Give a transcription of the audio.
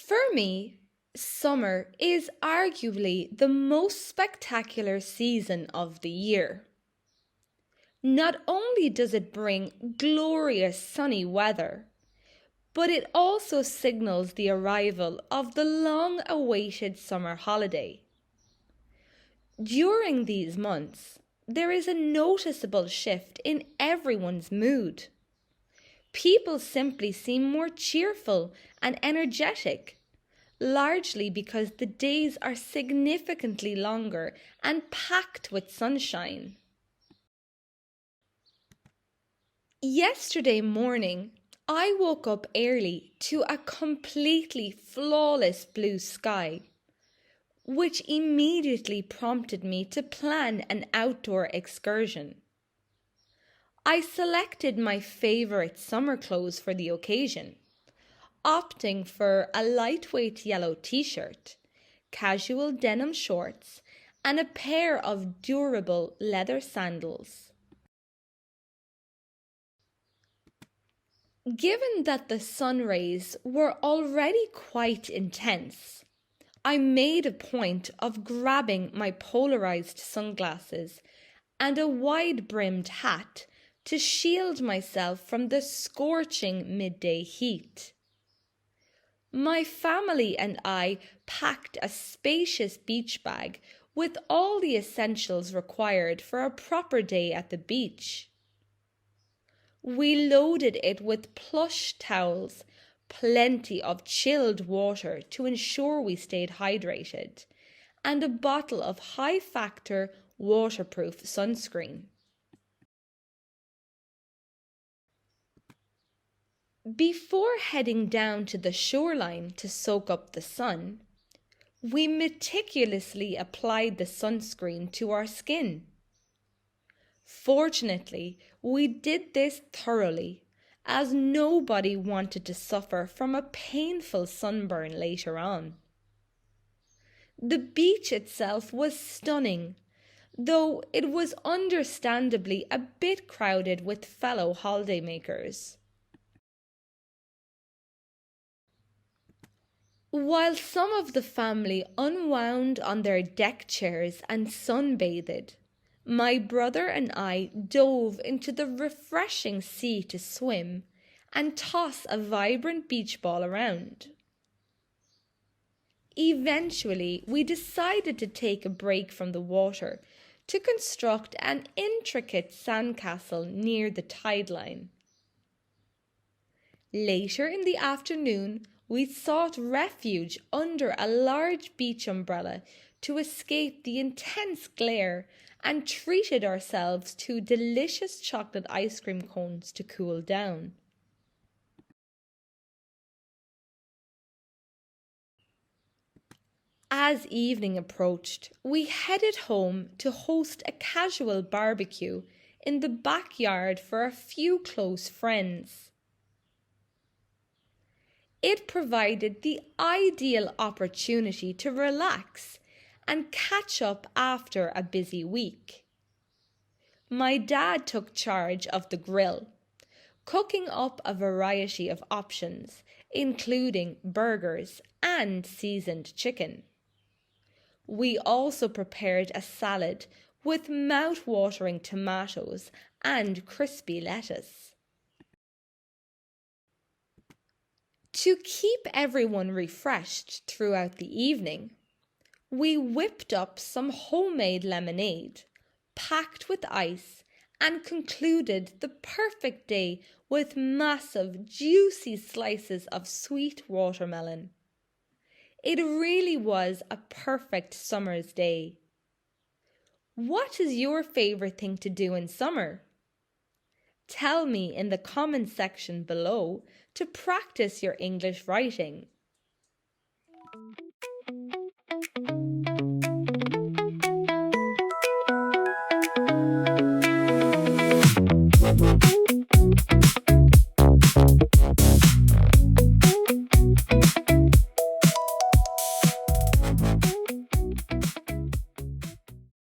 For me, summer is arguably the most spectacular season of the year. Not only does it bring glorious sunny weather, but it also signals the arrival of the long-awaited summer holiday. During these months, there is a noticeable shift in everyone's mood. People simply seem more cheerful and energetic, largely because the days are significantly longer and packed with sunshine. Yesterday morning, I woke up early to a completely flawless blue sky, which immediately prompted me to plan an outdoor excursion. I selected my favourite summer clothes for the occasion, opting for a lightweight yellow t-shirt, casual denim shorts, and a pair of durable leather sandals. Given that the sun rays were already quite intense, I made a point of grabbing my polarized sunglasses and a wide-brimmed hat to shield myself from the scorching midday heat. My family and I packed a spacious beach bag with all the essentials required for a proper day at the beach. We loaded it with plush towels, plenty of chilled water to ensure we stayed hydrated, and a bottle of high-factor waterproof sunscreen. Before heading down to the shoreline to soak up the sun, we meticulously applied the sunscreen to our skin. Fortunately, we did this thoroughly, as nobody wanted to suffer from a painful sunburn later on. The beach itself was stunning, though it was understandably a bit crowded with fellow holidaymakers. While some of the family unwound on their deck chairs and sunbathed, my brother and I dove into the refreshing sea to swim and toss a vibrant beach ball around. Eventually, we decided to take a break from the water to construct an intricate sandcastle near the tide line. Later in the afternoon, we sought refuge under a large beach umbrella to escape the intense glare and treated ourselves to delicious chocolate ice cream cones to cool down. As evening approached, we headed home to host a casual barbecue in the backyard for a few close friends. It provided the ideal opportunity to relax and catch up after a busy week. My dad took charge of the grill, cooking up a variety of options, including burgers and seasoned chicken. We also prepared a salad with mouth-watering tomatoes and crispy lettuce. To keep everyone refreshed throughout the evening, we whipped up some homemade lemonade, packed with ice, and concluded the perfect day with massive, juicy slices of sweet watermelon. It really was a perfect summer's day. What is your favourite thing to do in summer? Tell me in the comment section below to practice your English writing.